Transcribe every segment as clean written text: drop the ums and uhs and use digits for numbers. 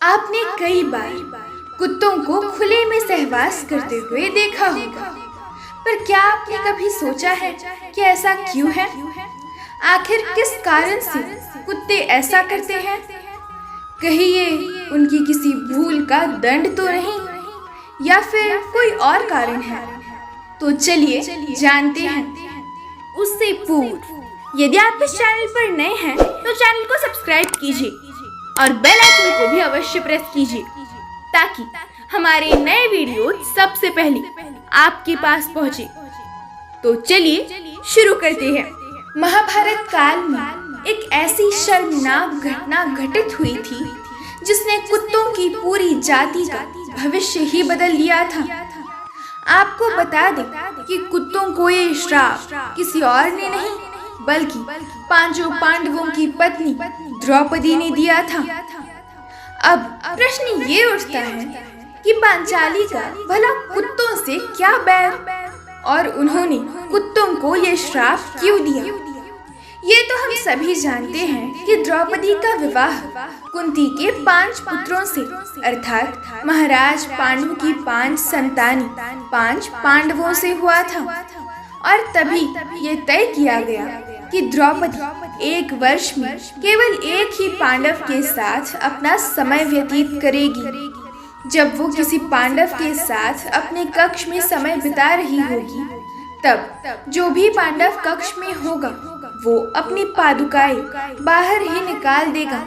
आपने कई बार कुत्तों को खुले में सहवास करते हुए देखा होगा, पर क्या आपने कभी सोचा है कि ऐसा क्यों है? आखिर किस कारण से कुत्ते ऐसा करते हैं? कहीं ये उनकी किसी भूल का दंड तो नहीं, या फिर कोई और कारण है? तो चलिए जानते हैं। उससे पूर्व यदि आप इस चैनल पर नए हैं तो चैनल को सब्सक्राइब कीजिए और बेल आइकन को भी अवश्य प्रेस कीजिए ताकि हमारे नए वीडियो सबसे पहले आपके पास पहुंचे। तो चलिए शुरू करते हैं। महाभारत काल में एक ऐसी शर्मनाक घटना घटित हुई थी जिसने कुत्तों की पूरी जाति का भविष्य ही बदल दिया था। आपको बता दें कि कुत्तों को ये श्राप किसी और ने नहीं बल्कि पांचों पांडवों की पत्नी द्रौपदी ने दिया था। अब प्रश्न ये उठता है कि पांचाली का भला कुत्तों से क्या बैर, और उन्होंने कुत्तों को ये श्राप क्यों दिया? ये तो हम सभी जानते हैं कि द्रौपदी का विवाह कुंती के 5 पुत्रों से अर्थात महाराज पांडु की 5 संतानी 5 पांडवों से हुआ था, और तभी ये तय किया गया कि द्रौपदी 1 वर्ष में केवल एक ही पांडव के साथ अपना समय व्यतीत करेगी। जब वो किसी पांडव के साथ अपने कक्ष में समय बिता रही होगी, तब जो भी पांडव कक्ष में होगा वो अपनी पादुकाएं बाहर ही निकाल देगा,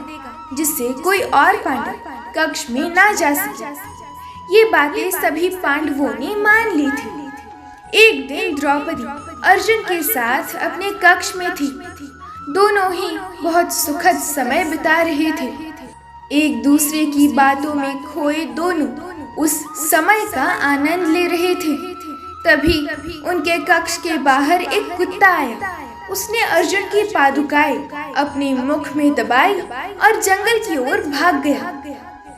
जिससे कोई और पांडव कक्ष में ना जा सके। ये बातें सभी पांडवों ने मान ली थी। एक दिन द्रौपदी अर्जुन के साथ अपने कक्ष में थी। दोनों ही बहुत सुखद समय बिता रहे थे। एक दूसरे की बातों में खोए दोनों उस समय का आनंद ले रहे थे। तभी उनके कक्ष के बाहर एक कुत्ता आया। उसने अर्जुन की पादुकाएं अपने मुख में दबाई और जंगल की ओर भाग गया।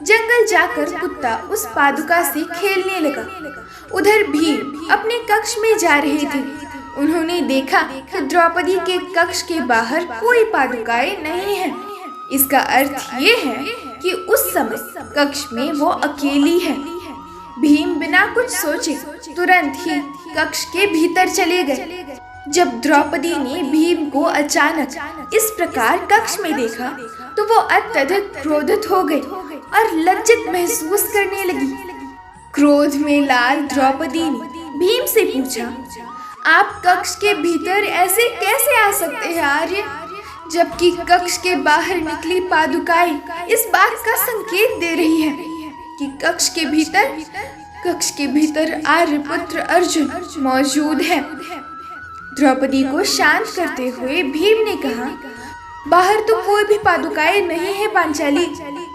जंगल जाकर कुत्ता उस पादुका से खेलने लगा। उधर भीम अपने कक्ष में जा रहे थे। उन्होंने देखा कि द्रौपदी के कक्ष के बाहर कोई पादुकाएं नहीं है। इसका अर्थ ये है कि उस समय कक्ष में वो अकेली है। भीम बिना कुछ सोचे तुरंत ही कक्ष के भीतर चले गए। जब द्रौपदी ने भीम को अचानक इस प्रकार कक्ष में देखा तो वो अत्यधिक क्रोधित हो गई और लज्जित महसूस करने लगी। क्रोध में लाल द्रौपदी ने भीम से पूछा, आप कक्ष के भीतर ऐसे कैसे आ सकते हैं आर्य, जबकि कक्ष के बाहर निकली पादुकाएं इस बात का संकेत दे रही है कि कक्ष के भीतर आर्यपुत्र अर्जुन मौजूद है। द्रौपदी को शांत करते हुए भीम ने कहा, बाहर तो कोई भी पादुकाएं नहीं है पांचाली,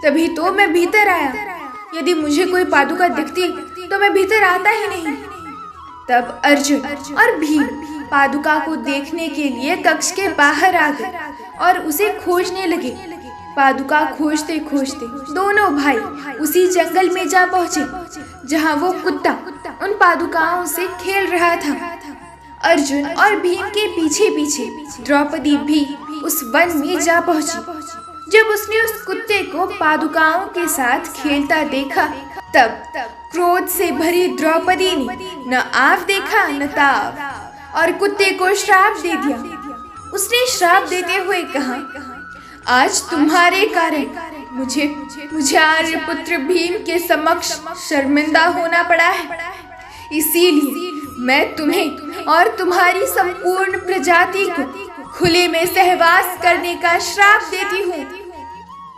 तभी तो मैं भीतर आया। यदि मुझे कोई पादुका दिखती तो मैं भीतर आता ही नहीं। तब अर्जुन और भीम पादुका को देखने के लिए कक्ष के बाहर आ गए और उसे खोजने लगे। पादुका खोजते खोजते दोनों भाई उसी जंगल में जा पहुंचे जहां वो कुत्ता उन पादुकाओं से खेल रहा था। अर्जुन और भीम के पीछे पीछे द्रौपदी भी उस वन में जा पहुंची। जब उसने उस कुत्ते को पादुकाओं के साथ खेलता देखा, तब क्रोध से भरी द्रौपदी ने न आव देखा न ताव और कुत्ते को श्राप दे दिया। उसने श्राप देते हुए कहा, आज तुम्हारे कारण मुझे आर्यपुत्र भीम के समक्ष शर्मिंदा होना पड़ा है। इसीलिए मैं तुम्हें और तुम्हारी संपूर्ण प्रजाति को खुले में सहवास करने का श्राप देती हूँ।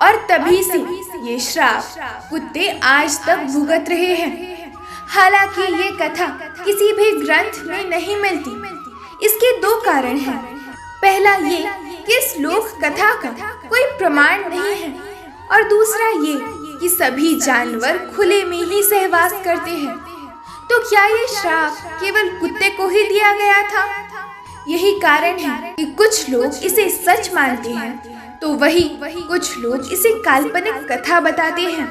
और तभी से ये श्राप कुत्ते आज तक भुगत रहे हैं। हालांकि ये कथा किसी भी ग्रंथ में नहीं मिलती। इसके 2 कारण हैं। पहला ये कि इस लोक कथा का कोई प्रमाण नहीं है, और दूसरा ये कि सभी जानवर खुले में ही सहवास करते हैं। तो क्या ये श्राप केवल कुत्ते को ही दिया गया था? यही कारण है कि कुछ लोग इसे सच मानते हैं तो वही कुछ लोग इसे काल्पनिक कथा बताते हैं।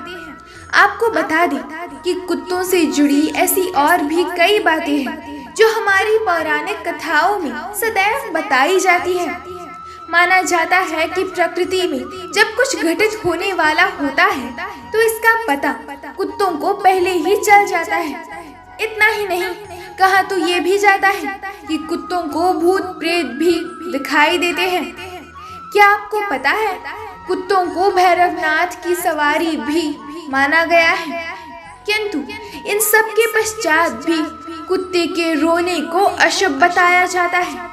आपको बता दें कि कुत्तों से जुड़ी ऐसी और भी कई बातें हैं जो हमारी पौराणिक कथाओं में सदैव बताई जाती है। माना जाता है कि प्रकृति में जब कुछ घटित होने वाला होता है तो पता कुत्तों को पहले ही चल जाता है। इतना ही नहीं, कहा तो ये भी जाता है कि कुत्तों को भूत प्रेत भी दिखाई देते हैं। क्या आपको पता है कुत्तों को भैरवनाथ की सवारी भी माना गया है? किंतु इन सब के पश्चात भी कुत्ते के रोने को अशुभ बताया जाता है।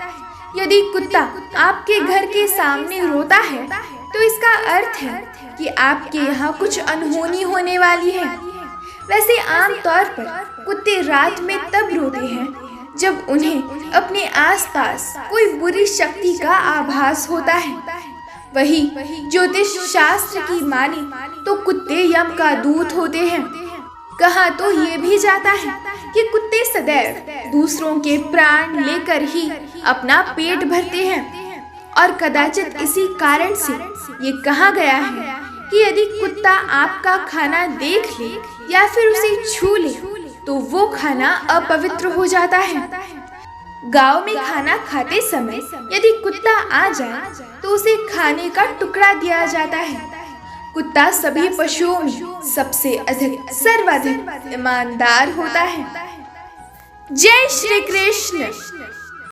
यदि कुत्ता आपके घर के सामने रोता है तो इसका अर्थ है कि आपके यहाँ कुछ अनहोनी होने वाली है। वैसे आमतौर पर कुत्ते रात में तब रोते हैं जब उन्हें अपने आसपास कोई बुरी शक्ति का आभास होता है। वही ज्योतिष शास्त्र की माने तो कुत्ते यम का दूत होते हैं। कहा तो ये भी जाता है कि कुत्ते सदैव दूसरों के प्राण लेकर ही अपना पेट भरते हैं, और कदाचित इसी कारण से ये कहा गया है कि यदि कुत्ता आपका खाना देख ले या फिर उसे छू ले तो वो खाना अपवित्र हो जाता है। गांव में खाना खाते समय यदि कुत्ता आ जाए तो उसे खाने का टुकड़ा दिया जाता है। कुत्ता सभी पशुओं में सबसे अधिक सर्वाधिक ईमानदार होता है। जय श्री कृष्ण।